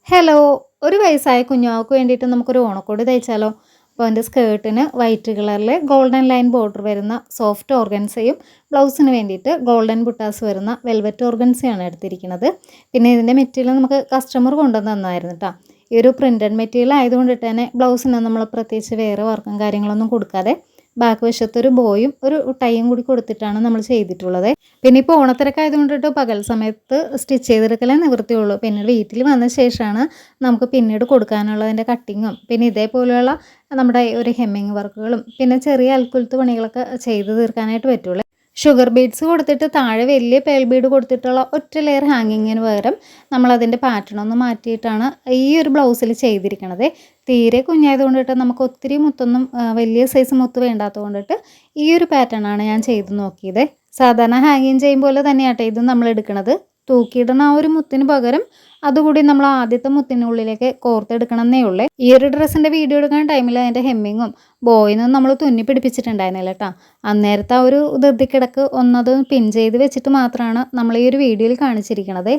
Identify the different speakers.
Speaker 1: Hello! ഒരു വയസ്സായ കുഞ്ഞാവക്ക് വേണ്ടിയിട്ട് നമുക്കൊരു ഓണക്കോടി തയ്ച്ചാലോ? അപ്പോൾ അതിൻ്റെ സ്കേർട്ടിന് വൈറ്റ് കളറിൽ ഗോൾഡൻ ലൈൻ ബോർഡർ വരുന്ന സോഫ്റ്റ് ഓർഗൻസയും ബ്ലൗസിന് വേണ്ടിയിട്ട് ഗോൾഡൻ ബുട്ടാസ് വരുന്ന വെൽവെറ്റ് ഓർഗൻസയാണ് എടുത്തിരിക്കുന്നത്. പിന്നെ ഇതിൻ്റെ മെറ്റീരിയൽ നമുക്ക് കസ്റ്റമർ കൊണ്ടുവന്ന് തന്നായിരുന്നു കേട്ടോ. ഈ ഒരു പ്രിൻറ്റഡ് മെറ്റീരിയൽ ആയതുകൊണ്ടിട്ട് തന്നെ ബ്ലൗസിന് നമ്മൾ പ്രത്യേകിച്ച് വേറെ വർക്കും കാര്യങ്ങളൊന്നും കൊടുക്കാതെ ബാക്ക് വശത്തൊരു ബോയും ഒരു ടൈയും കൂടി കൊടുത്തിട്ടാണ് നമ്മൾ ചെയ്തിട്ടുള്ളത്. പിന്നെ ഇപ്പോൾ ഓണത്തിരക്ക് ആയതുകൊണ്ടിട്ട് പകൽ സമയത്ത് സ്റ്റിച്ച് ചെയ്തെടുക്കലേ നിവൃത്തിയുള്ളൂ. പിന്നെ വീട്ടിൽ വന്ന ശേഷമാണ് നമുക്ക് പിന്നീട് കൊടുക്കാനുള്ളതിൻ്റെ കട്ടിങ്ങും പിന്നെ ഇതേപോലെയുള്ള നമ്മുടെ ഒരു ഹെമ്മിങ് വർക്കുകളും പിന്നെ ചെറിയ അൽക്കുലത്ത് പണികളൊക്കെ ചെയ്ത് തീർക്കാനായിട്ട് പറ്റുള്ളൂ. ഷുഗർ ബീഡ്സ് കൊടുത്തിട്ട് താഴെ വലിയ പേൾ ബീഡ് കൊടുത്തിട്ടുള്ള ഒറ്റ ലെയർ ഹാങ്ങിങ്ങിന് പകരം നമ്മളതിൻ്റെ പാറ്റേൺ ഒന്ന് മാറ്റിയിട്ടാണ് ഈ ഒരു ബ്ലൗസിൽ ചെയ്തിരിക്കണത്. തീരെ കുഞ്ഞായത് കൊണ്ടിട്ട് നമുക്ക് ഒത്തിരി മുത്തൊന്നും വലിയ സൈസ് മുത്ത് വേണ്ടാത്തത് കൊണ്ടിട്ട് ഈ ഒരു പാറ്റേൺ ആണ് ഞാൻ ചെയ്ത് നോക്കിയത്. സാധാരണ ഹാങ്ങിങ് ചെയ്യും പോലെ തന്നെയാട്ടെ ഇതും നമ്മൾ എടുക്കുന്നത്. തൂക്കിയിടുന്ന ആ ഒരു മുത്തിന് പകരം അതുകൂടി നമ്മൾ ആദ്യത്തെ മുത്തിനുള്ളിലേക്ക് കോർത്തെടുക്കണമെന്നേ ഉള്ളേ. ഈ ഒരു ഡ്രസ്സിൻ്റെ വീഡിയോ എടുക്കുന്ന ടൈമിൽ അതിൻ്റെ ഹെമ്മിങ്ങും ബോയിന്നും നമ്മൾ തുന്നി പിടിപ്പിച്ചിട്ടുണ്ടായിരുന്നില്ല കേട്ടോ. അന്നേരത്തെ ആ ഒരു ധൃതിക്കിടക്ക് ഒന്നത് പിൻ ചെയ്ത് വെച്ചിട്ട് മാത്രമാണ് നമ്മൾ ഈ ഒരു വീഡിയോയിൽ കാണിച്ചിരിക്കണത്.